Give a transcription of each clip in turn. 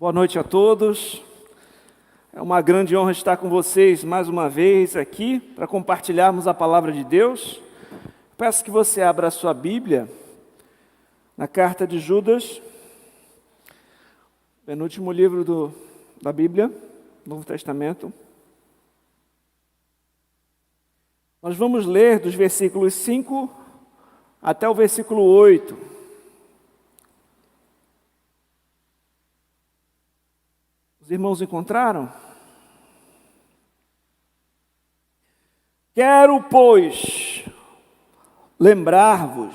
Boa noite a todos. É uma grande honra estar com vocês mais uma vez aqui para compartilharmos a palavra de Deus. Peço que você abra a sua Bíblia na carta de Judas, penúltimo livro da Bíblia, Novo Testamento. Nós vamos ler dos versículos 5 até o versículo 8. Os irmãos encontraram? Quero, pois, lembrar-vos,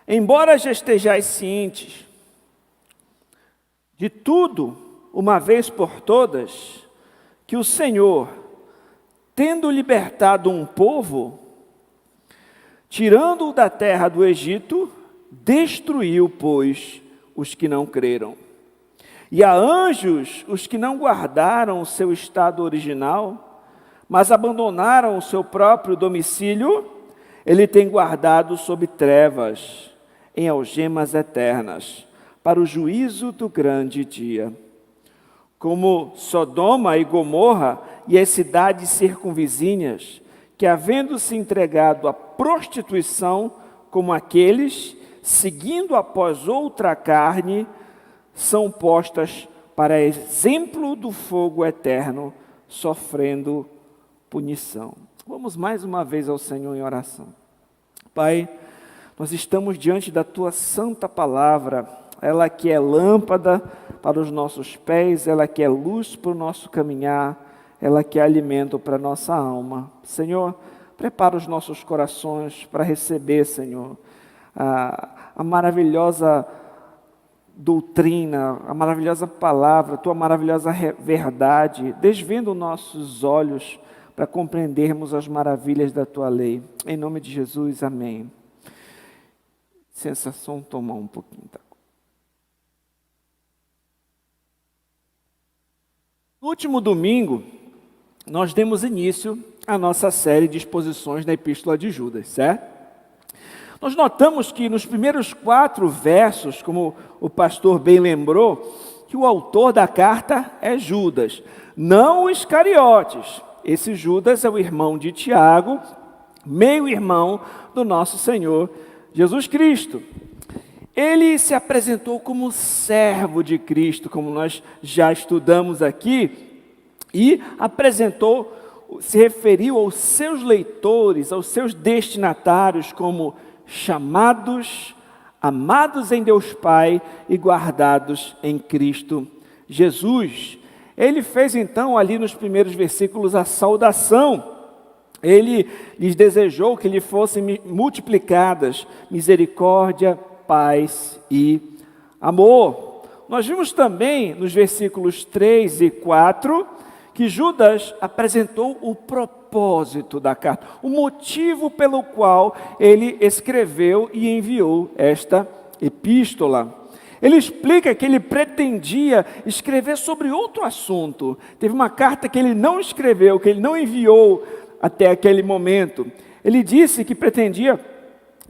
embora já estejais cientes de tudo, uma vez por todas, que o Senhor, tendo libertado um povo, tirando-o da terra do Egito, destruiu, pois, os que não creram. E a anjos, os que não guardaram o seu estado original, mas abandonaram o seu próprio domicílio, ele tem guardado sob trevas, em algemas eternas, para o juízo do grande dia. Como Sodoma e Gomorra e as cidades circunvizinhas, que havendo-se entregado à prostituição, como aqueles, seguindo após outra carne, são postas para exemplo do fogo eterno, sofrendo punição. Vamos mais uma vez ao Senhor em oração. Pai, nós estamos diante da Tua santa palavra, ela que é lâmpada para os nossos pés, ela que é luz para o nosso caminhar, ela que é alimento para a nossa alma. Senhor, prepara os nossos corações para receber, Senhor, a maravilhosa doutrina, a maravilhosa palavra, a Tua maravilhosa verdade, desvenda os nossos olhos para compreendermos as maravilhas da Tua lei. Em nome de Jesus, amém. Sensação, tomar um pouquinho. Tá? No último domingo, nós demos início à nossa série de exposições na Epístola de Judas, certo? Nós notamos que nos primeiros 4 versos, como o pastor bem lembrou, que o autor da carta é Judas, não o Iscariotes. Esse Judas é o irmão de Tiago, meio-irmão do nosso Senhor Jesus Cristo. Ele se apresentou como servo de Cristo, como nós já estudamos aqui, e se referiu aos seus leitores, aos seus destinatários, como chamados, amados em Deus Pai e guardados em Cristo Jesus. Ele fez então ali nos primeiros versículos a saudação. Ele lhes desejou que lhe fossem multiplicadas misericórdia, paz e amor. Nós vimos também nos versículos 3 e 4 que Judas apresentou o propósito da carta, o motivo pelo qual ele escreveu e enviou esta epístola. Ele explica que ele pretendia escrever sobre outro assunto. Teve uma carta que ele não escreveu, que ele não enviou até aquele momento. Ele disse que pretendia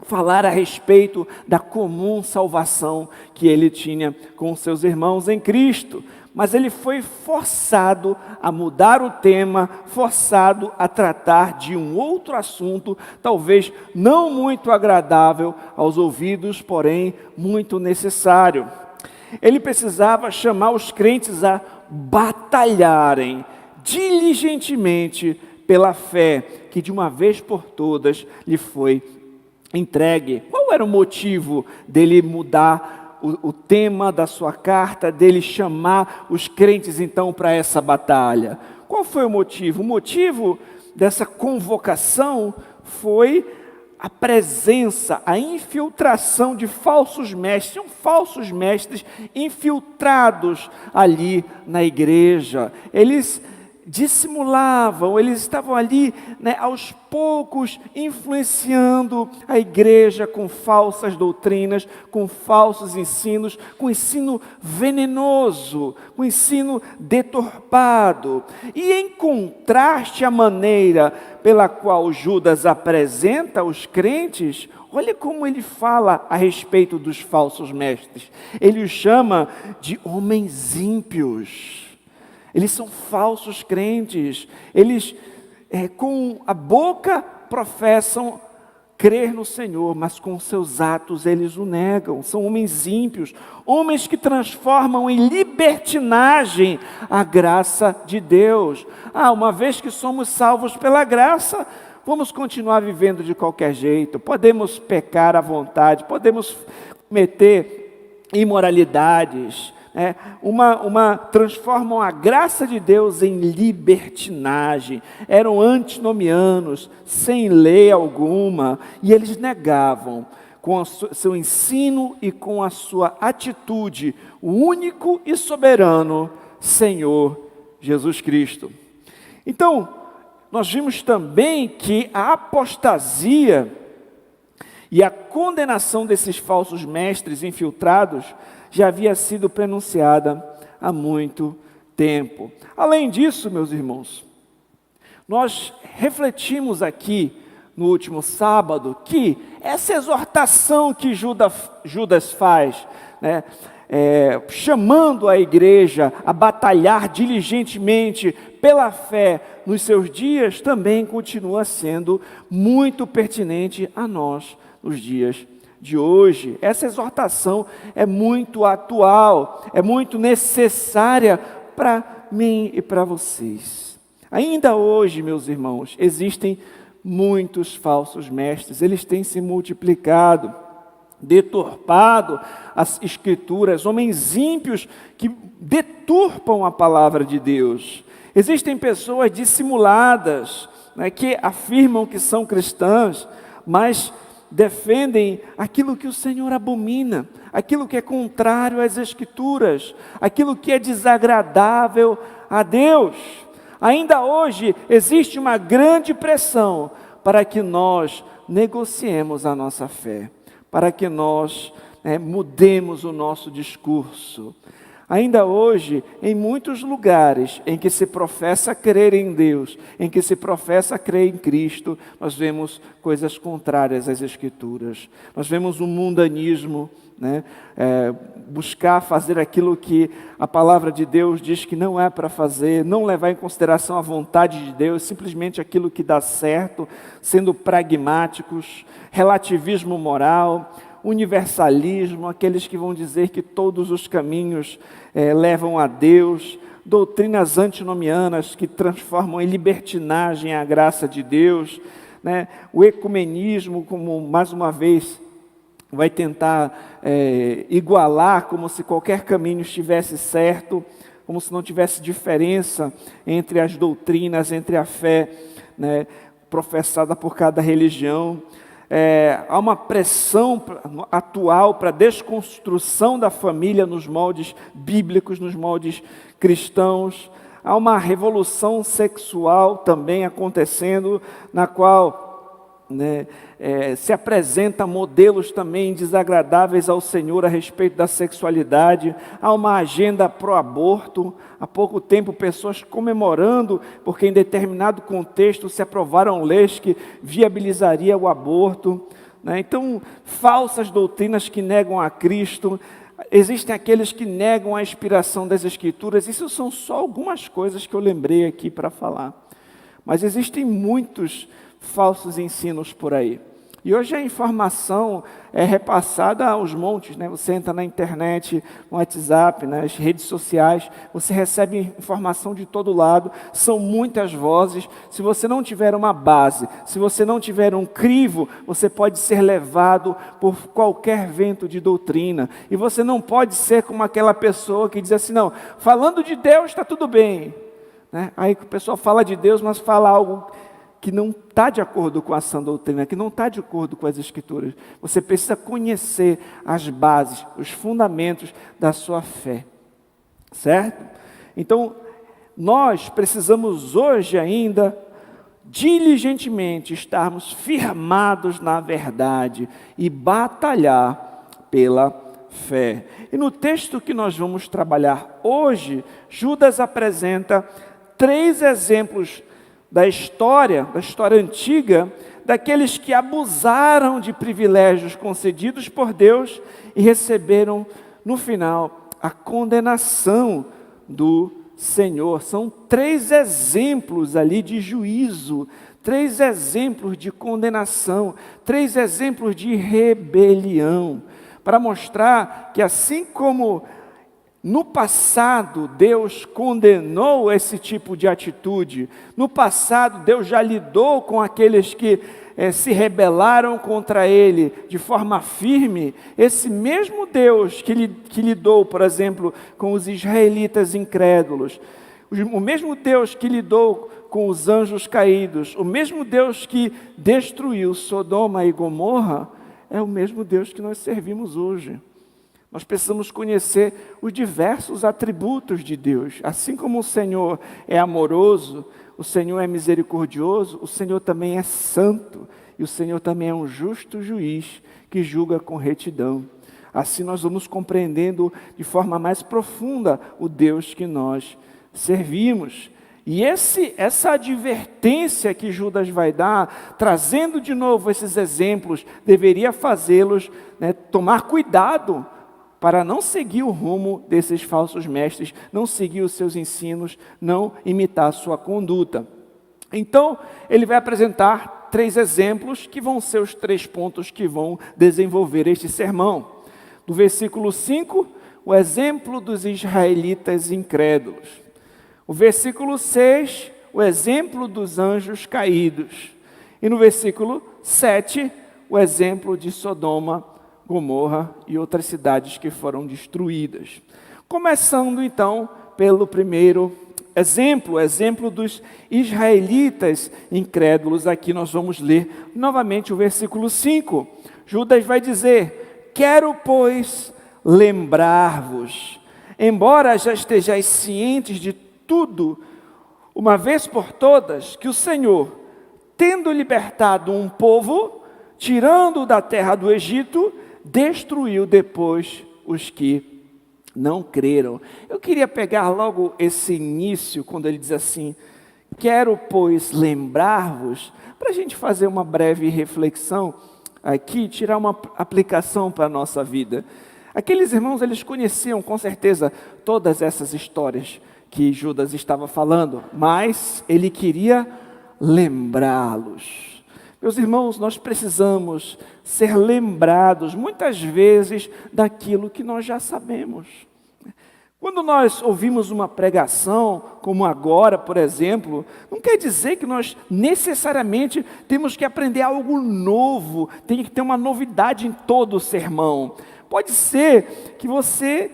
falar a respeito da comum salvação que ele tinha com seus irmãos em Cristo. Mas ele foi forçado a mudar o tema, forçado a tratar de um outro assunto, talvez não muito agradável aos ouvidos, porém muito necessário. Ele precisava chamar os crentes a batalharem diligentemente pela fé que de uma vez por todas lhe foi entregue. Qual era o motivo dele mudar o tema da sua carta, dele chamar os crentes então para essa batalha? Qual foi o motivo? O motivo dessa convocação foi a presença, a infiltração de falsos mestres. Tinham falsos mestres infiltrados ali na igreja. Eles dissimulavam, eles estavam ali, aos poucos, influenciando a igreja com falsas doutrinas, com falsos ensinos, com ensino venenoso, com ensino deturpado. E em contraste à maneira pela qual Judas apresenta os crentes, olha como ele fala a respeito dos falsos mestres. Ele os chama de homens ímpios. Eles são falsos crentes. Eles, com a boca, professam crer no Senhor, mas com seus atos eles o negam. São homens ímpios, homens que transformam em libertinagem a graça de Deus. Uma vez que somos salvos pela graça, vamos continuar vivendo de qualquer jeito. Podemos pecar à vontade, podemos cometer imoralidades. Transformam a graça de Deus em libertinagem. Eram antinomianos, sem lei alguma, e eles negavam com o seu ensino e com a sua atitude o único e soberano Senhor Jesus Cristo. Então, nós vimos também que a apostasia e a condenação desses falsos mestres infiltrados já havia sido pronunciada há muito tempo. Além disso, meus irmãos, nós refletimos aqui no último sábado que essa exortação que Judas faz, chamando a igreja a batalhar diligentemente pela fé nos seus dias, também continua sendo muito pertinente a nós nos dias de hoje. Essa exortação é muito atual, é muito necessária para mim e para vocês. Ainda hoje, meus irmãos, existem muitos falsos mestres, eles têm se multiplicado, deturpado as escrituras, homens ímpios que deturpam a palavra de Deus. Existem pessoas dissimuladas, que afirmam que são cristãs, mas defendem aquilo que o Senhor abomina, aquilo que é contrário às Escrituras, aquilo que é desagradável a Deus. Ainda hoje existe uma grande pressão para que nós negociemos a nossa fé, para que nós mudemos o nosso discurso. Ainda hoje, em muitos lugares em que se professa crer em Deus, em que se professa crer em Cristo, nós vemos coisas contrárias às Escrituras. Nós vemos um mundanismo, buscar fazer aquilo que a palavra de Deus diz que não é para fazer, não levar em consideração a vontade de Deus, simplesmente aquilo que dá certo, sendo pragmáticos, relativismo moral, universalismo, aqueles que vão dizer que todos os caminhos levam a Deus, doutrinas antinomianas que transformam em libertinagem a graça de Deus, o ecumenismo, como mais uma vez vai tentar igualar, como se qualquer caminho estivesse certo, como se não tivesse diferença entre as doutrinas, entre a fé professada por cada religião. Há uma pressão atual para a desconstrução da família nos moldes bíblicos, nos moldes cristãos. Há uma revolução sexual também acontecendo, na qual se apresenta modelos também desagradáveis ao Senhor a respeito da sexualidade. Há uma agenda pró-aborto. Há pouco tempo, pessoas comemorando, porque em determinado contexto se aprovaram leis que viabilizaria o aborto. Então, falsas doutrinas que negam a Cristo. Existem aqueles que negam a inspiração das Escrituras. Isso são só algumas coisas que eu lembrei aqui para falar. Mas existem muitos falsos ensinos por aí. E hoje a informação é repassada aos montes, Você entra na internet, no WhatsApp, nas redes sociais, você recebe informação de todo lado, são muitas vozes. Se você não tiver uma base, se você não tiver um crivo, você pode ser levado por qualquer vento de doutrina. E você não pode ser como aquela pessoa que diz assim, não, falando de Deus está tudo bem. Aí o pessoal fala de Deus, mas fala algo que não está de acordo com a sã doutrina, que não está de acordo com as Escrituras. Você precisa conhecer as bases, os fundamentos da sua fé, certo? Então, nós precisamos hoje ainda diligentemente estarmos firmados na verdade e batalhar pela fé. E no texto que nós vamos trabalhar hoje, Judas apresenta 3 exemplos da história antiga, daqueles que abusaram de privilégios concedidos por Deus e receberam, no final, a condenação do Senhor. São 3 exemplos ali de juízo, 3 exemplos de condenação, 3 exemplos de rebelião, para mostrar que assim como no passado Deus condenou esse tipo de atitude, no passado Deus já lidou com aqueles que se rebelaram contra Ele de forma firme, esse mesmo Deus que lidou, por exemplo, com os israelitas incrédulos, o mesmo Deus que lidou com os anjos caídos, o mesmo Deus que destruiu Sodoma e Gomorra, é o mesmo Deus que nós servimos hoje. Nós precisamos conhecer os diversos atributos de Deus. Assim como o Senhor é amoroso, o Senhor é misericordioso, o Senhor também é santo. E o Senhor também é um justo juiz que julga com retidão. Assim nós vamos compreendendo de forma mais profunda o Deus que nós servimos. E essa advertência que Judas vai dar, trazendo de novo esses exemplos, deveria fazê-los tomar cuidado para não seguir o rumo desses falsos mestres, não seguir os seus ensinos, não imitar a sua conduta. Então, ele vai apresentar 3 exemplos que vão ser os 3 pontos que vão desenvolver este sermão. Do versículo 5, o exemplo dos israelitas incrédulos. O versículo 6, o exemplo dos anjos caídos. E no versículo 7, o exemplo de Sodoma, Gomorra e outras cidades que foram destruídas. Começando então pelo primeiro exemplo, o exemplo dos israelitas incrédulos. Aqui nós vamos ler novamente o versículo 5. Judas vai dizer: quero, pois, lembrar-vos, embora já estejais cientes de tudo, uma vez por todas, que o Senhor, tendo libertado um povo, tirando-o da terra do Egito, destruiu depois os que não creram. Eu queria pegar logo esse início, quando ele diz assim: quero, pois, lembrar-vos, para a gente fazer uma breve reflexão aqui, tirar uma aplicação para a nossa vida. Aqueles irmãos, eles conheciam com certeza todas essas histórias que Judas estava falando, mas ele queria lembrá-los. Meus irmãos, nós precisamos ser lembrados muitas vezes daquilo que nós já sabemos. Quando nós ouvimos uma pregação, como agora, por exemplo, não quer dizer que nós necessariamente temos que aprender algo novo, tem que ter uma novidade em todo o sermão. Pode ser que você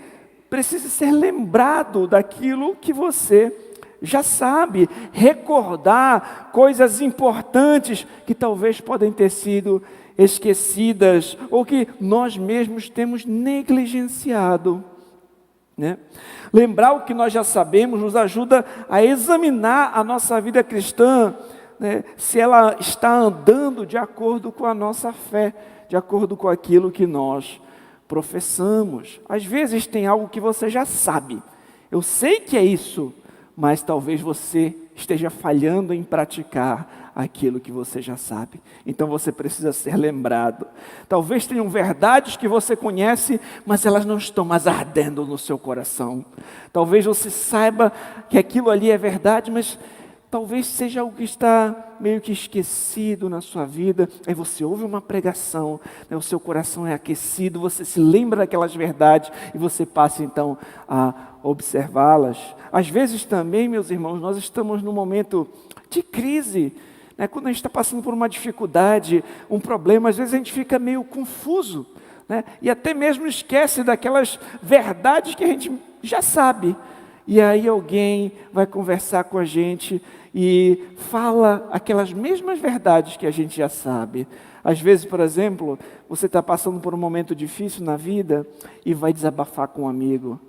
precise ser lembrado daquilo que você já sabe, recordar coisas importantes que talvez podem ter sido esquecidas ou que nós mesmos temos negligenciado. Lembrar o que nós já sabemos nos ajuda a examinar a nossa vida cristã, se ela está andando de acordo com a nossa fé, de acordo com aquilo que nós professamos. Às vezes tem algo que você já sabe, eu sei que é isso, mas talvez você esteja falhando em praticar aquilo que você já sabe. Então você precisa ser lembrado. Talvez tenham verdades que você conhece, mas elas não estão mais ardendo no seu coração. Talvez você saiba que aquilo ali é verdade, mas talvez seja algo que está meio que esquecido na sua vida. Aí você ouve uma pregação, o seu coração é aquecido, você se lembra daquelas verdades e você passa então a observá-las. Às vezes também, meus irmãos, nós estamos num momento de crise, quando a gente está passando por uma dificuldade, um problema, às vezes a gente fica meio confuso, e até mesmo esquece daquelas verdades que a gente já sabe. E aí alguém vai conversar com a gente e fala aquelas mesmas verdades que a gente já sabe. Às vezes, por exemplo, você está passando por um momento difícil na vida e vai desabafar com um amigo.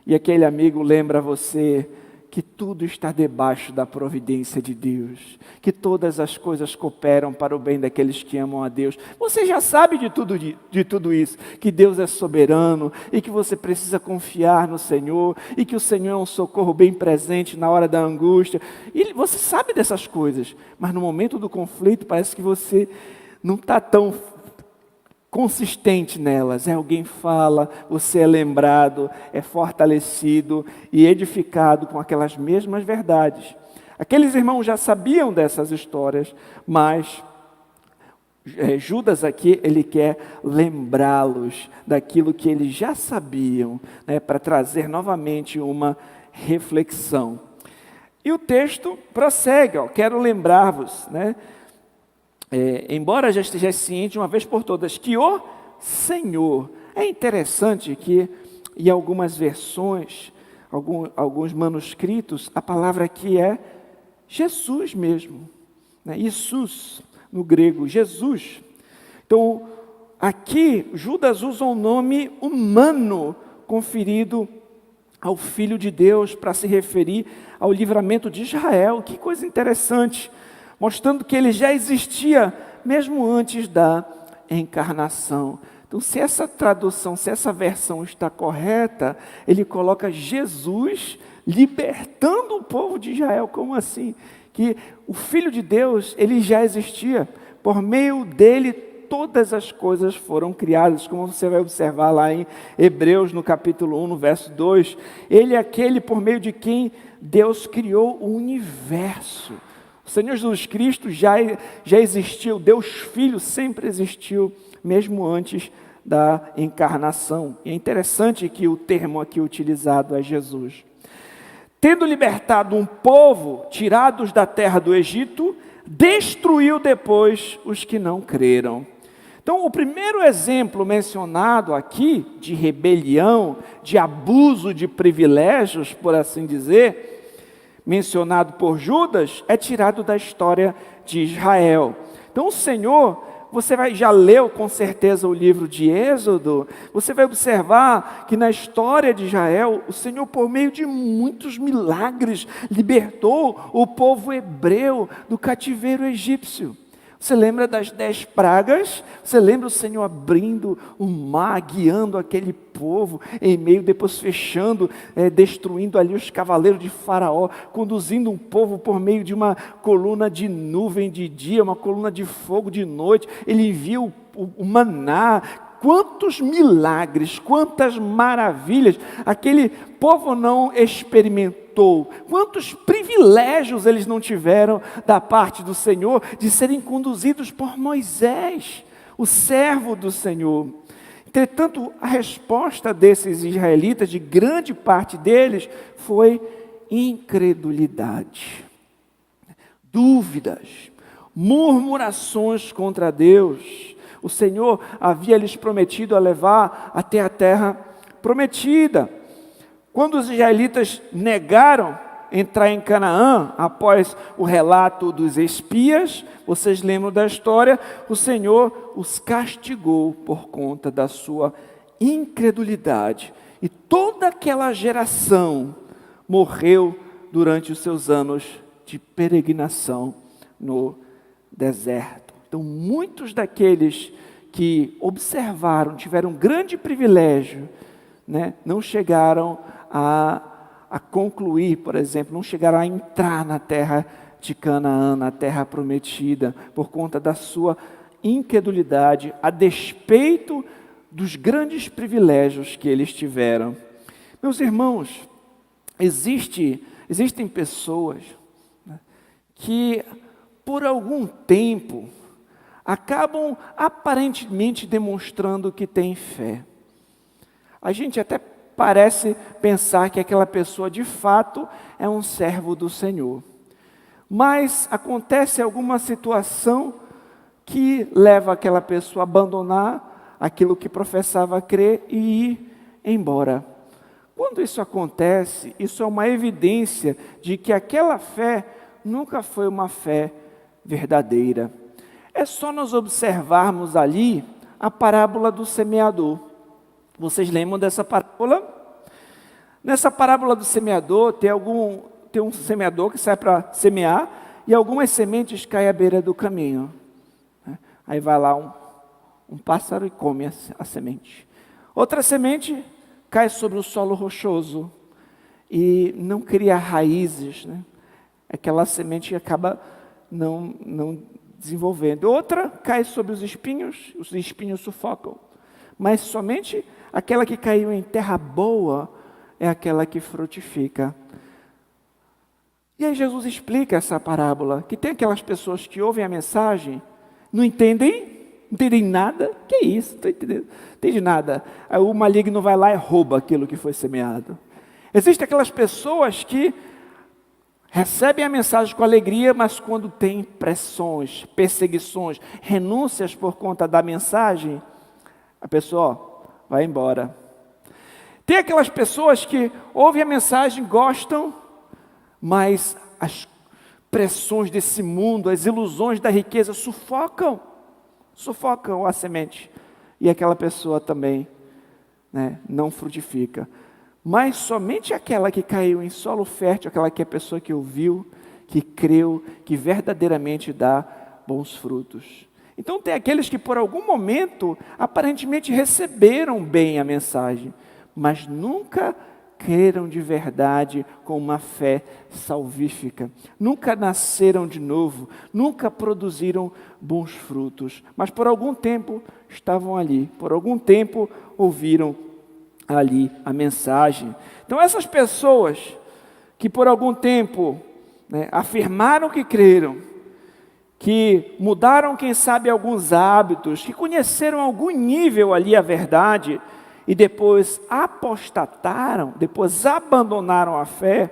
E aquele amigo lembra você que tudo está debaixo da providência de Deus, que todas as coisas cooperam para o bem daqueles que amam a Deus. Você já sabe de tudo isso, que Deus é soberano e que você precisa confiar no Senhor e que o Senhor é um socorro bem presente na hora da angústia. E você sabe dessas coisas, mas no momento do conflito parece que você não está tão consistente nelas. Alguém fala, você é lembrado, é fortalecido e edificado com aquelas mesmas verdades. Aqueles irmãos já sabiam dessas histórias, mas Judas aqui, ele quer lembrá-los daquilo que eles já sabiam, né, para trazer novamente uma reflexão. E o texto prossegue, quero lembrar-vos, né, embora já esteja ciente de uma vez por todas que o Senhor, é interessante que em algumas versões, alguns manuscritos, a palavra aqui é Jesus mesmo, né? Jesus, no grego, Jesus. Então, aqui Judas usa um nome humano conferido ao Filho de Deus para se referir ao livramento de Israel. Que coisa interessante, mostrando que ele já existia mesmo antes da encarnação. Então, se essa tradução, se essa versão está correta, ele coloca Jesus libertando o povo de Israel. Como assim? Que o Filho de Deus, ele já existia. Por meio dele, todas as coisas foram criadas, como você vai observar lá em Hebreus, no capítulo 1, no verso 2. Ele é aquele por meio de quem Deus criou o universo. O Senhor Jesus Cristo já existiu, Deus Filho sempre existiu, mesmo antes da encarnação. E é interessante que o termo aqui utilizado é Jesus. Tendo libertado um povo, tirados da terra do Egito, destruiu depois os que não creram. Então, o primeiro exemplo mencionado aqui, de rebelião, de abuso de privilégios, por assim dizer, mencionado por Judas, é tirado da história de Israel. Então o Senhor, você já leu com certeza o livro de Êxodo, você vai observar que na história de Israel, o Senhor, por meio de muitos milagres, libertou o povo hebreu do cativeiro egípcio. Você lembra das 10 pragas? Você lembra o Senhor abrindo o mar, guiando aquele povo em meio, depois fechando, destruindo ali os cavaleiros de Faraó, conduzindo um povo por meio de uma coluna de nuvem de dia, uma coluna de fogo de noite. Ele envia o maná. Quantos milagres, quantas maravilhas aquele povo não experimentou, quantos privilégios eles não tiveram da parte do Senhor de serem conduzidos por Moisés, o servo do Senhor. Entretanto, a resposta desses israelitas, de grande parte deles, foi incredulidade, dúvidas, murmurações contra Deus. O Senhor havia lhes prometido a levar até a terra prometida. Quando os israelitas negaram entrar em Canaã, após o relato dos espias, vocês lembram da história, o Senhor os castigou por conta da sua incredulidade. E toda aquela geração morreu durante os seus anos de peregrinação no deserto. Então, muitos daqueles que observaram, tiveram um grande privilégio, né, não chegaram a concluir, por exemplo, não chegaram a entrar na terra de Canaã, na terra prometida, por conta da sua incredulidade, a despeito dos grandes privilégios que eles tiveram. Meus irmãos, existem pessoas, né, que por algum tempo acabam aparentemente demonstrando que têm fé. A gente até parece pensar que aquela pessoa de fato é um servo do Senhor. Mas acontece alguma situação que leva aquela pessoa a abandonar aquilo que professava crer e ir embora. Quando isso acontece, isso é uma evidência de que aquela fé nunca foi uma fé verdadeira. É só nós observarmos ali a parábola do semeador. Vocês lembram dessa parábola? Nessa parábola do semeador, tem tem um semeador que sai para semear, e algumas sementes caem à beira do caminho. Aí vai lá um pássaro e come a semente. Outra semente cai sobre o solo rochoso e não cria raízes, né? Aquela semente acaba não desenvolvendo. Outra cai sobre os espinhos sufocam. Mas somente aquela que caiu em terra boa é aquela que frutifica. E aí Jesus explica essa parábola, que tem aquelas pessoas que ouvem a mensagem, não entendem nada. Que é isso? Não entende nada. Aí o maligno vai lá e rouba aquilo que foi semeado. Existem aquelas pessoas que recebem a mensagem com alegria, mas quando tem pressões, perseguições, renúncias por conta da mensagem, a pessoa vai embora. Tem aquelas pessoas que ouvem a mensagem, gostam, mas as pressões desse mundo, as ilusões da riqueza sufocam a semente. E aquela pessoa também, né, não frutifica. Mas somente aquela que caiu em solo fértil, aquela que é a pessoa que ouviu, que creu, que verdadeiramente dá bons frutos. Então tem aqueles que por algum momento aparentemente receberam bem a mensagem, mas nunca creram de verdade com uma fé salvífica. Nunca nasceram de novo, nunca produziram bons frutos, mas por algum tempo estavam ali, por algum tempo ouviram ali a mensagem. Então essas pessoas que por algum tempo, né, afirmaram que creram, que mudaram, quem sabe, alguns hábitos, que conheceram algum nível ali a verdade, e depois apostataram, depois abandonaram a fé,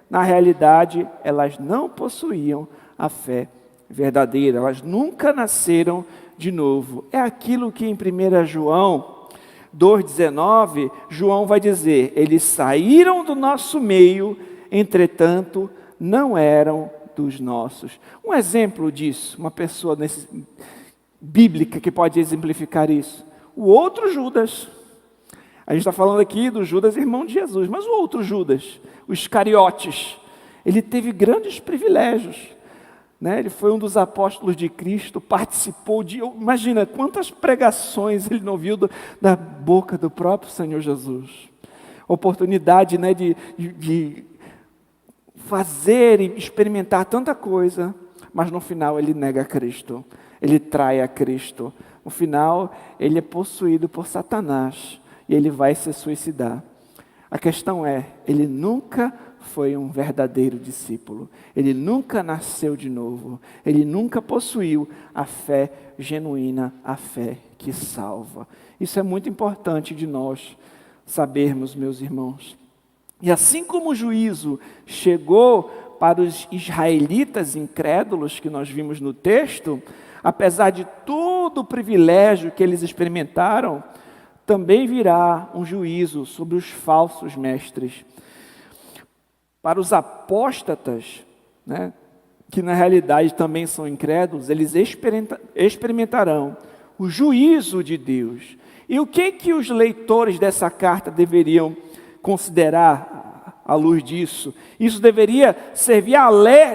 na realidade elas não possuíam a fé verdadeira, elas nunca nasceram de novo. É aquilo que em 1 João 2,19, João vai dizer: eles saíram do nosso meio, entretanto, não eram dos nossos. Um exemplo disso, uma pessoa bíblica que pode exemplificar isso. O outro Judas. A gente está falando aqui do Judas, irmão de Jesus, mas o outro Judas, o Iscariotes, ele teve grandes privilégios. Né? Ele foi um dos apóstolos de Cristo, participou de... Imagina quantas pregações ele não viu da boca do próprio Senhor Jesus. Oportunidade, né, de fazer e experimentar tanta coisa, mas no final ele nega a Cristo, ele trai a Cristo. No final ele é possuído por Satanás e ele vai se suicidar. A questão é, ele nunca foi um verdadeiro discípulo. Ele nunca nasceu de novo. Ele nunca possuiu a fé genuína, a fé que salva. Isso é muito importante de nós sabermos, meus irmãos. E assim como o juízo chegou para os israelitas incrédulos que nós vimos no texto, apesar de todo o privilégio que eles experimentaram, também virá um juízo sobre os falsos mestres. Para os apóstatas, né, que na realidade também são incrédulos, eles experimentarão o juízo de Deus. E o que os leitores dessa carta deveriam considerar à luz disso? Isso deveria servir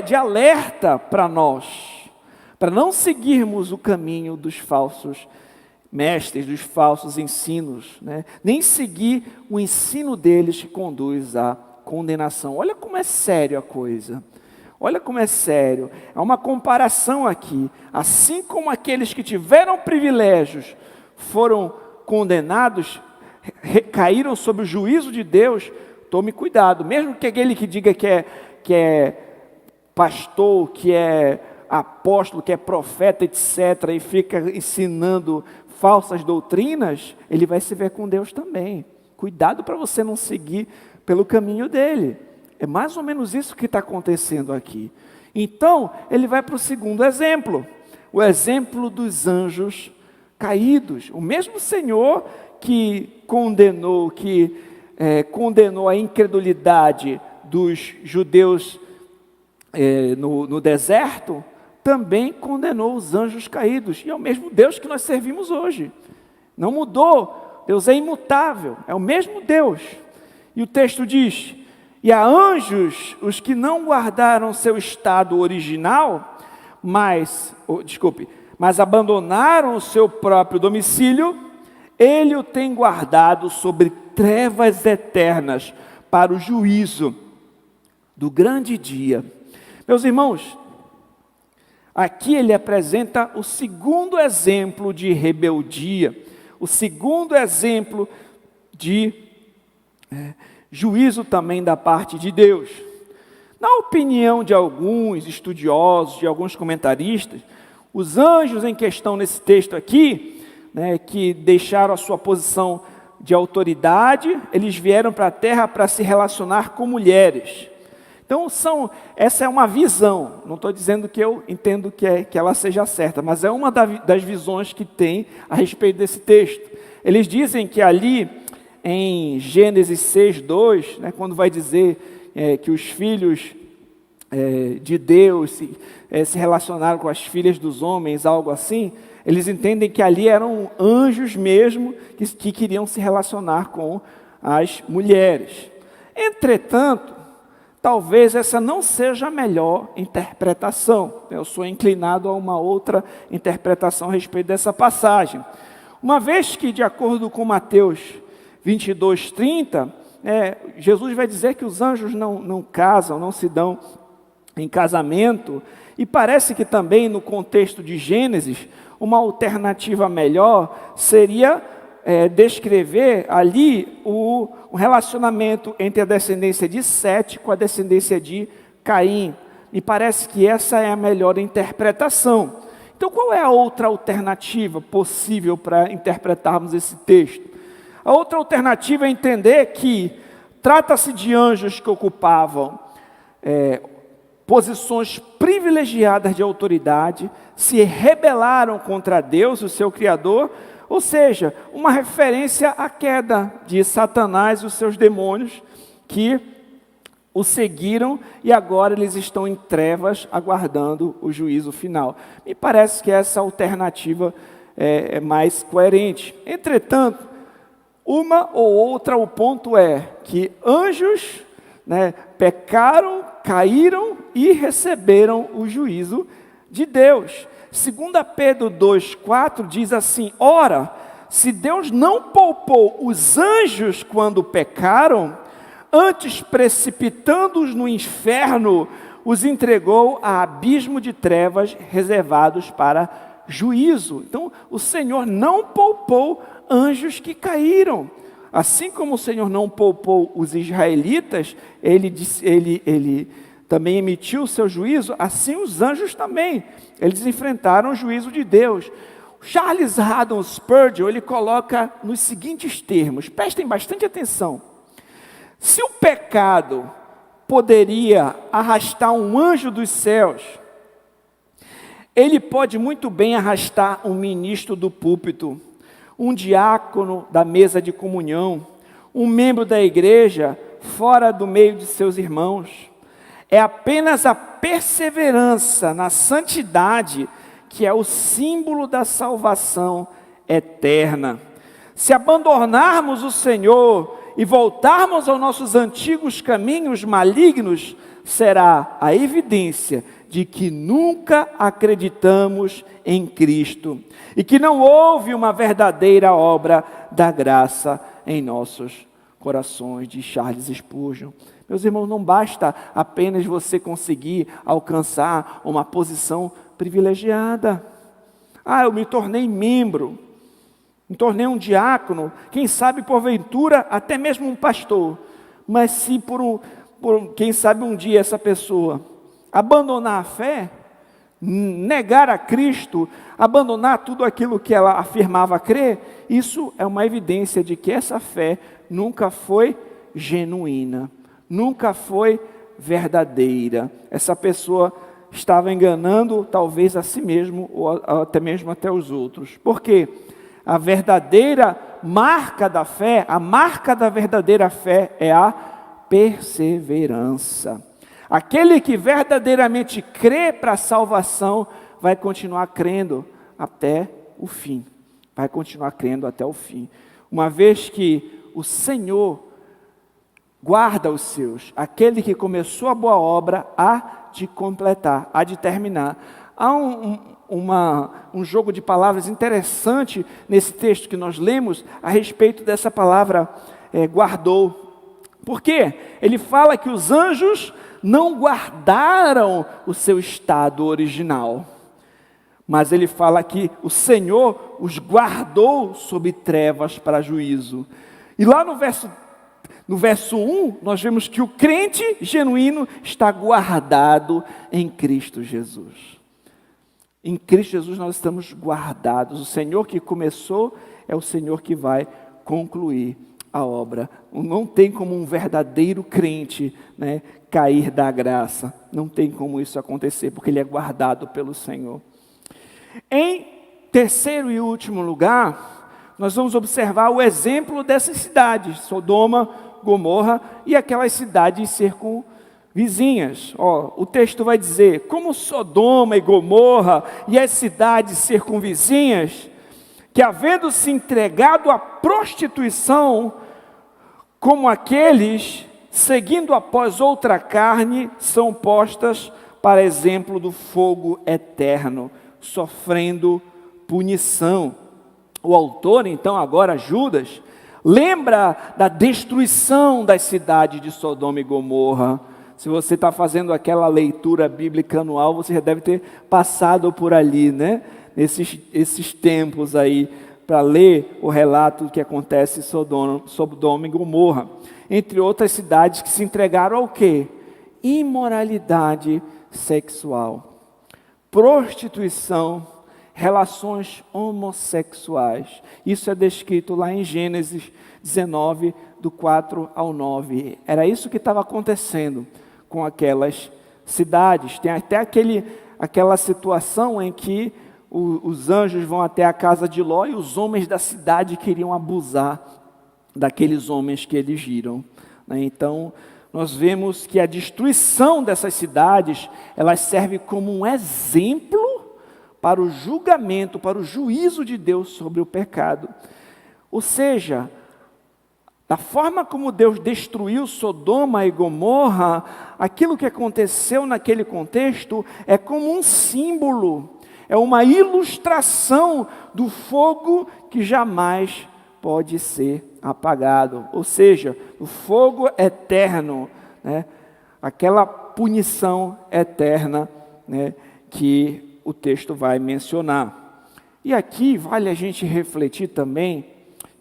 de alerta para nós, para não seguirmos o caminho dos falsos mestres, dos falsos ensinos, né? Nem seguir o ensino deles que conduz à condenação. Olha como é sério a coisa. Olha como é sério. É uma comparação aqui. Assim como aqueles que tiveram privilégios foram condenados, caíram sob o juízo de Deus, tome cuidado. Mesmo que aquele que diga que é pastor, que é apóstolo, que é profeta, etc., e fica ensinando falsas doutrinas, ele vai se ver com Deus também. Cuidado para você não seguir pelo caminho dele. É mais ou menos isso que está acontecendo aqui. Então, ele vai para o segundo exemplo. O exemplo dos anjos caídos. O mesmo Senhor que condenou a incredulidade dos judeus no deserto, também condenou os anjos caídos. E é o mesmo Deus que nós servimos hoje. Não mudou. Deus é imutável. É o mesmo Deus. E o texto diz: E a anjos, os que não guardaram seu estado original, mas abandonaram o seu próprio domicílio, ele o tem guardado sobre trevas eternas para o juízo do grande dia. Meus irmãos, aqui ele apresenta o segundo exemplo de rebeldia, o segundo exemplo de juízo também da parte de Deus. Na opinião de alguns estudiosos, de alguns comentaristas, os anjos em questão nesse texto aqui, que deixaram a sua posição de autoridade, eles vieram para a terra para se relacionar com mulheres. Então, essa é uma visão, não estou dizendo que eu entendo que ela seja certa, mas é uma das visões que tem a respeito desse texto. Eles dizem que ali, em Gênesis 6:2, quando vai dizer que os filhos de Deus se relacionaram com as filhas dos homens, algo assim, eles entendem que ali eram anjos mesmo que queriam se relacionar com as mulheres. Entretanto, talvez essa não seja a melhor interpretação. Eu sou inclinado a uma outra interpretação a respeito dessa passagem. Uma vez que, de acordo com Mateus 22:30, Jesus vai dizer que os anjos não casam, não se dão em casamento, e parece que também no contexto de Gênesis, uma alternativa melhor seria descrever ali o relacionamento entre a descendência de Sete com a descendência de Caim. Me parece que essa é a melhor interpretação. Então, qual é a outra alternativa possível para interpretarmos esse texto? A outra alternativa é entender que trata-se de anjos que ocupavam posições privilegiadas de autoridade, se rebelaram contra Deus, o seu Criador, ou seja, uma referência à queda de Satanás e os seus demônios que o seguiram e agora eles estão em trevas aguardando o juízo final. Me parece que essa alternativa é mais coerente. Entretanto, uma ou outra, o ponto é que anjos pecaram, caíram e receberam o juízo de Deus. 2 Pedro 2,4 diz assim: ora, se Deus não poupou os anjos quando pecaram, antes precipitando-os no inferno, os entregou a abismo de trevas reservados para juízo. Então, o Senhor não poupou anjos que caíram. Assim como o Senhor não poupou os israelitas, ele também emitiu o seu juízo, assim os anjos também. Eles enfrentaram o juízo de Deus. Charles Haddon Spurgeon, ele coloca nos seguintes termos, prestem bastante atenção. Se o pecado poderia arrastar um anjo dos céus, ele pode muito bem arrastar um ministro do púlpito, um diácono da mesa de comunhão, um membro da igreja fora do meio de seus irmãos. É apenas a perseverança na santidade que é o símbolo da salvação eterna. Se abandonarmos o Senhor e voltarmos aos nossos antigos caminhos malignos, será a evidência de que nunca acreditamos em Cristo e que não houve uma verdadeira obra da graça em nossos corações, de Charles Spurgeon. Meus irmãos, não basta apenas você conseguir alcançar uma posição privilegiada. Eu me tornei membro, me tornei um diácono, quem sabe porventura até mesmo um pastor. Mas se quem sabe um dia essa pessoa abandonar a fé, negar a Cristo, abandonar tudo aquilo que ela afirmava crer, isso é uma evidência de que essa fé nunca foi genuína, nunca foi verdadeira. Essa pessoa estava enganando talvez a si mesmo ou até mesmo até os outros. Porque a verdadeira marca da fé, a marca da verdadeira fé é a perseverança. Aquele que verdadeiramente crê para a salvação vai continuar crendo até o fim. Vai continuar crendo até o fim. Uma vez que o Senhor guarda os seus. Aquele que começou a boa obra há de completar, há de terminar. Há um jogo de palavras interessante nesse texto que nós lemos a respeito dessa palavra guardou. Por quê? Ele fala que os anjos não guardaram o seu estado original, mas ele fala que o Senhor os guardou sob trevas para juízo. E lá no verso 1, nós vemos que o crente genuíno está guardado em Cristo Jesus. Em Cristo Jesus nós estamos guardados. O Senhor que começou é o Senhor que vai concluir a obra. Não tem como um verdadeiro crente, né, cair da graça. Não tem como isso acontecer, porque ele é guardado pelo Senhor. Em terceiro e último lugar, nós vamos observar o exemplo dessas cidades, Sodoma, Gomorra e aquelas cidades circunvizinhas. O texto vai dizer, como Sodoma e Gomorra e as cidades circunvizinhas, que havendo se entregado à prostituição, como aqueles, seguindo após outra carne, são postas para exemplo do fogo eterno, sofrendo punição. O autor, então, agora Judas, lembra da destruição das cidades de Sodoma e Gomorra. Se você está fazendo aquela leitura bíblica anual, você já deve ter passado por ali, né? Esses tempos aí, para ler o relato do que acontece em Sodoma e Gomorra. Entre outras cidades que se entregaram ao quê? Imoralidade sexual, prostituição, relações homossexuais. Isso é descrito lá em Gênesis 19, do 4 ao 9. Era isso que estava acontecendo com aquelas cidades. Tem até aquela situação em que os anjos vão até a casa de Ló e os homens da cidade queriam abusar daqueles homens que eles viram, né? Então, nós vemos que a destruição dessas cidades, elas servem como um exemplo para o julgamento, para o juízo de Deus sobre o pecado. Ou seja, da forma como Deus destruiu Sodoma e Gomorra, aquilo que aconteceu naquele contexto é como um símbolo, é uma ilustração do fogo que jamais pode ser apagado. Ou seja, o fogo eterno, né? Aquela punição eterna, né, que o texto vai mencionar. E aqui vale a gente refletir também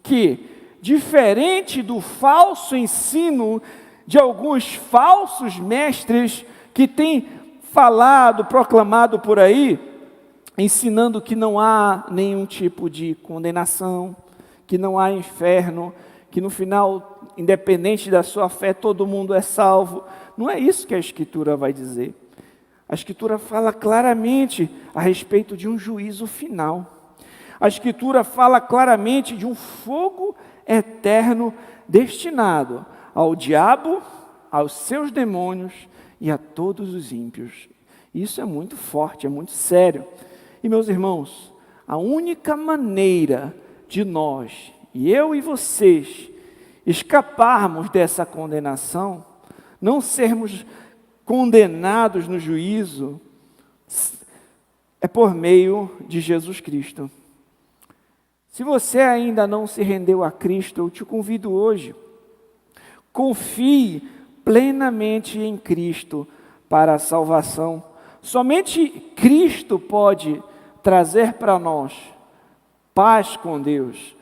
que, diferente do falso ensino de alguns falsos mestres que têm falado, proclamado por aí, ensinando que não há nenhum tipo de condenação, que não há inferno, que no final, independente da sua fé, todo mundo é salvo. Não é isso que a Escritura vai dizer. A Escritura fala claramente a respeito de um juízo final. A Escritura fala claramente de um fogo eterno destinado ao diabo, aos seus demônios e a todos os ímpios. Isso é muito forte, é muito sério. E meus irmãos, a única maneira de nós, e eu e vocês, escaparmos dessa condenação, não sermos condenados no juízo, é por meio de Jesus Cristo. Se você ainda não se rendeu a Cristo, eu te convido hoje, confie plenamente em Cristo para a salvação. Somente Cristo pode trazer para nós paz com Deus,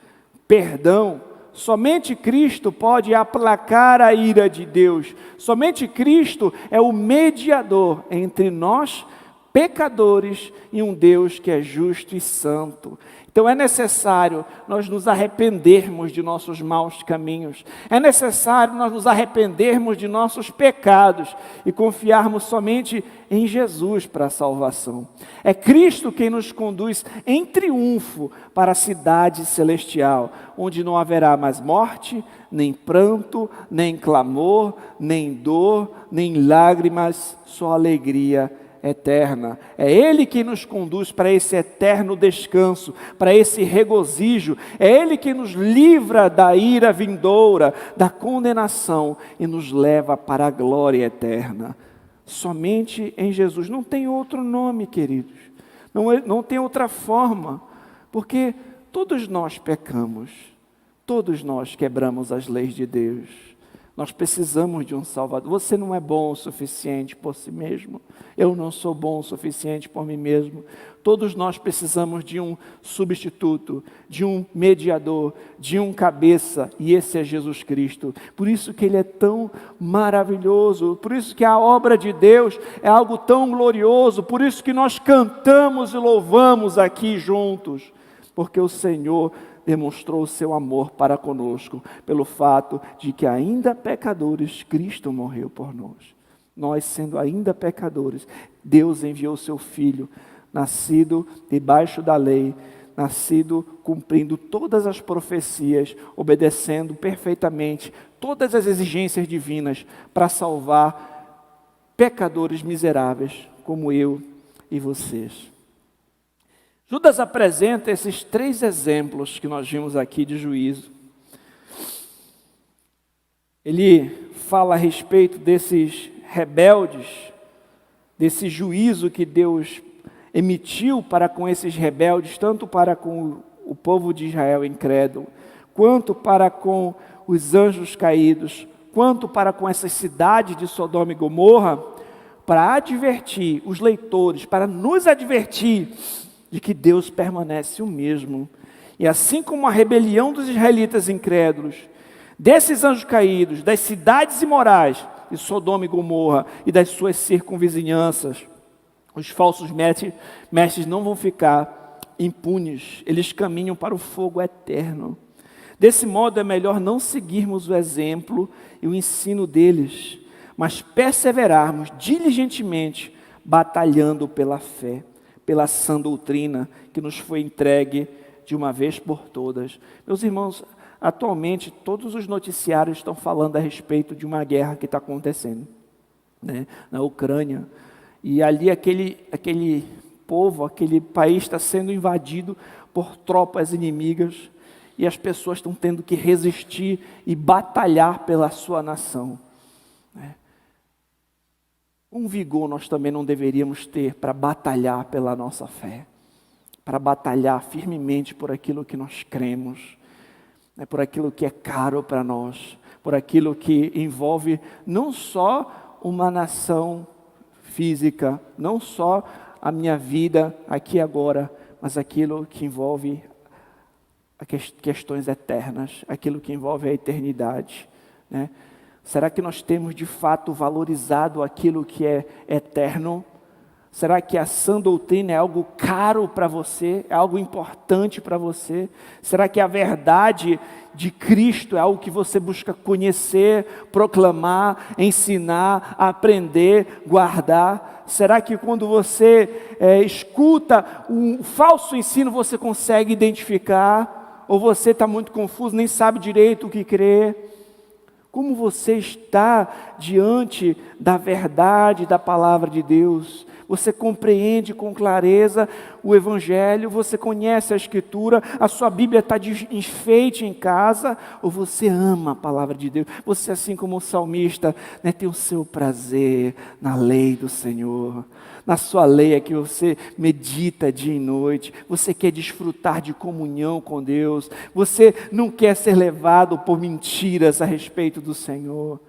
perdão. Somente Cristo pode aplacar a ira de Deus. Somente Cristo é o mediador entre nós, pecadores, e um Deus que é justo e santo. Então é necessário nós nos arrependermos de nossos maus caminhos. É necessário nós nos arrependermos de nossos pecados e confiarmos somente em Jesus para a salvação. É Cristo quem nos conduz em triunfo para a cidade celestial, onde não haverá mais morte, nem pranto, nem clamor, nem dor, nem lágrimas, só alegria eterna. É Ele que nos conduz para esse eterno descanso, para esse regozijo. É Ele que nos livra da ira vindoura, da condenação e nos leva para a glória eterna. Somente em Jesus. Não tem outro nome, queridos. Não tem outra forma. Porque todos nós pecamos. Todos nós quebramos as leis de Deus. Nós precisamos de um Salvador. Você não é bom o suficiente por si mesmo. Eu não sou bom o suficiente por mim mesmo. Todos nós precisamos de um substituto, de um mediador, de um cabeça. E esse é Jesus Cristo. Por isso que Ele é tão maravilhoso. Por isso que a obra de Deus é algo tão glorioso. Por isso que nós cantamos e louvamos aqui juntos. Porque o Senhor demonstrou o seu amor para conosco, pelo fato de que ainda pecadores, Cristo morreu por nós. Nós sendo ainda pecadores, Deus enviou o seu Filho, nascido debaixo da lei, nascido cumprindo todas as profecias, obedecendo perfeitamente todas as exigências divinas para salvar pecadores miseráveis como eu e vocês. Judas apresenta esses 3 exemplos que nós vimos aqui de juízo. Ele fala a respeito desses rebeldes, desse juízo que Deus emitiu para com esses rebeldes, tanto para com o povo de Israel incrédulo, quanto para com os anjos caídos, quanto para com essas cidades de Sodoma e Gomorra, para advertir os leitores, para nos advertir de que Deus permanece o mesmo. E assim como a rebelião dos israelitas incrédulos, desses anjos caídos, das cidades imorais de Sodoma e Gomorra e das suas circunvizinhanças, os falsos mestres não vão ficar impunes, eles caminham para o fogo eterno. Desse modo é melhor não seguirmos o exemplo e o ensino deles, mas perseverarmos diligentemente, batalhando pela fé, pela sã doutrina que nos foi entregue de uma vez por todas. Meus irmãos, atualmente todos os noticiários estão falando a respeito de uma guerra que está acontecendo, né, na Ucrânia. E ali aquele povo, aquele país está sendo invadido por tropas inimigas e as pessoas estão tendo que resistir e batalhar pela sua nação, né? Um vigor nós também não deveríamos ter para batalhar pela nossa fé, para batalhar firmemente por aquilo que nós cremos, né, por aquilo que é caro para nós, por aquilo que envolve não só uma nação física, não só a minha vida aqui e agora, mas aquilo que envolve questões eternas, aquilo que envolve a eternidade, né? Será que nós temos de fato valorizado aquilo que é eterno? Será que a sã doutrina é algo caro para você? É algo importante para você? Será que a verdade de Cristo é algo que você busca conhecer, proclamar, ensinar, aprender, guardar? Será que quando você escuta um falso ensino, você consegue identificar? Ou você está muito confuso, nem sabe direito o que crer? Como você está diante da verdade da palavra de Deus? Você compreende com clareza o Evangelho? Você conhece a Escritura? A sua Bíblia está de enfeite em casa? Ou você ama a palavra de Deus? Você, assim como o salmista, né, tem o seu prazer na lei do Senhor. Na sua lei é que você medita dia e noite. Você quer desfrutar de comunhão com Deus. Você não quer ser levado por mentiras a respeito do Senhor.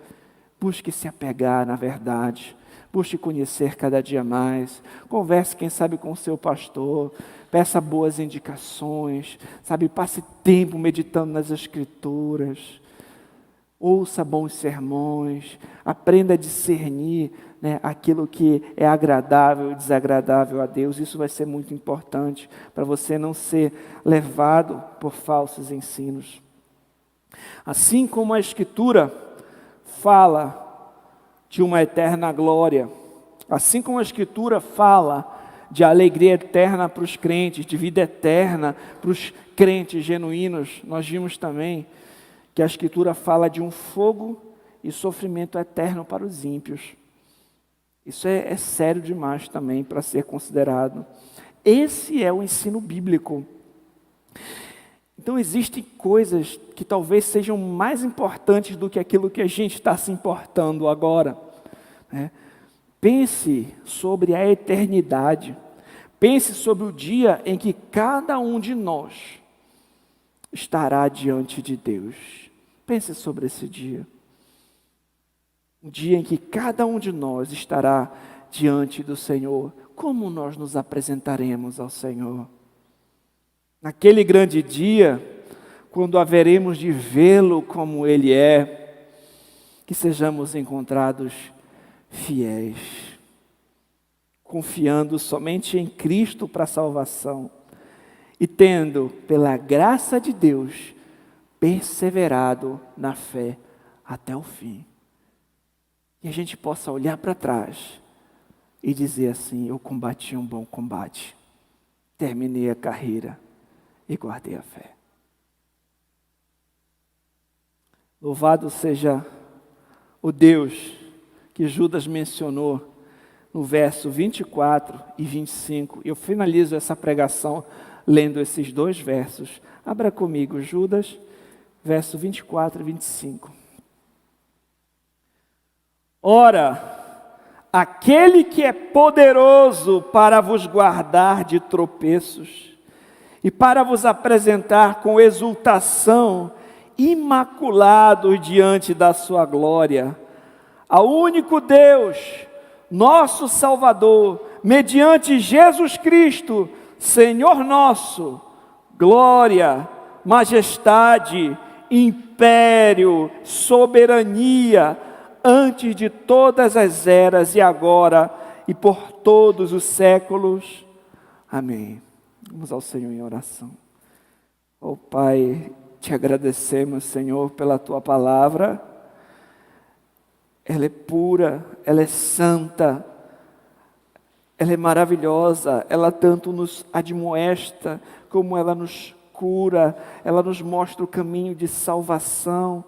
Busque se apegar na verdade. Busque conhecer cada dia mais. Converse, quem sabe, com o seu pastor. Peça boas indicações. Sabe, passe tempo meditando nas Escrituras. Ouça bons sermões. Aprenda a discernir, né, aquilo que é agradável e desagradável a Deus. Isso vai ser muito importante para você não ser levado por falsos ensinos. Assim como a Escritura fala de uma eterna glória, assim como a Escritura fala de alegria eterna para os crentes, de vida eterna para os crentes genuínos, nós vimos também que a Escritura fala de um fogo e sofrimento eterno para os ímpios. Isso é sério demais também para ser considerado. Esse é o ensino bíblico. Então existem coisas que talvez sejam mais importantes do que aquilo que a gente está se importando agora, né? Pense sobre a eternidade. Pense sobre o dia em que cada um de nós estará diante de Deus. Pense sobre esse dia. Um dia em que cada um de nós estará diante do Senhor. Como nós nos apresentaremos ao Senhor? Naquele grande dia, quando haveremos de vê-lo como Ele é, que sejamos encontrados fiéis, confiando somente em Cristo para a salvação e tendo, pela graça de Deus, perseverado na fé até o fim. E a gente possa olhar para trás e dizer assim: eu combati um bom combate, terminei a carreira e guardei a fé. Louvado seja o Deus que Judas mencionou no verso 24 e 25. Eu finalizo essa pregação lendo esses dois versos. Abra comigo Judas, verso 24 e 25. Ora, aquele que é poderoso para vos guardar de tropeços e para vos apresentar com exultação imaculados diante da sua glória, ao único Deus, nosso Salvador, mediante Jesus Cristo, Senhor nosso, glória, majestade, império, soberania, antes de todas as eras e agora e por todos os séculos. Amém. Vamos ao Senhor em oração. Oh Pai, te agradecemos, Senhor, pela Tua palavra. Ela é pura, ela é santa, ela é maravilhosa, ela tanto nos admoesta, como ela nos cura, ela nos mostra o caminho de salvação,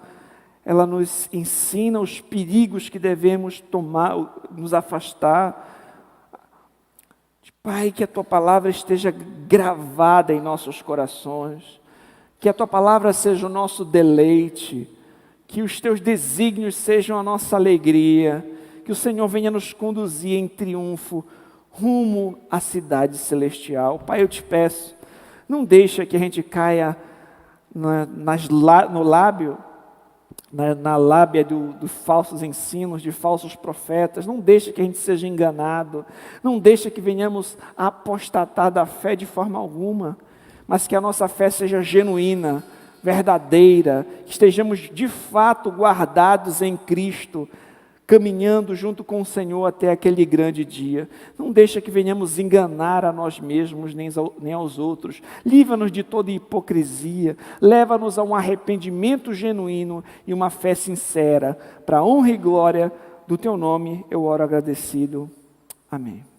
ela nos ensina os perigos que devemos tomar, nos afastar. Pai, que a Tua palavra esteja gravada em nossos corações, que a Tua palavra seja o nosso deleite, que os Teus desígnios sejam a nossa alegria, que o Senhor venha nos conduzir em triunfo rumo à cidade celestial. Pai, eu te peço, não deixa que a gente caia no lábio, na lábia dos falsos ensinos, de falsos profetas. Não deixa que a gente seja enganado, não deixa que venhamos a apostatar da fé de forma alguma, mas que a nossa fé seja genuína, verdadeira, que estejamos de fato guardados em Cristo, caminhando junto com o Senhor até aquele grande dia. Não deixa que venhamos enganar a nós mesmos, nem aos outros. Livra-nos de toda hipocrisia, leva-nos a um arrependimento genuíno e uma fé sincera, para a honra e glória do Teu nome, eu oro agradecido. Amém.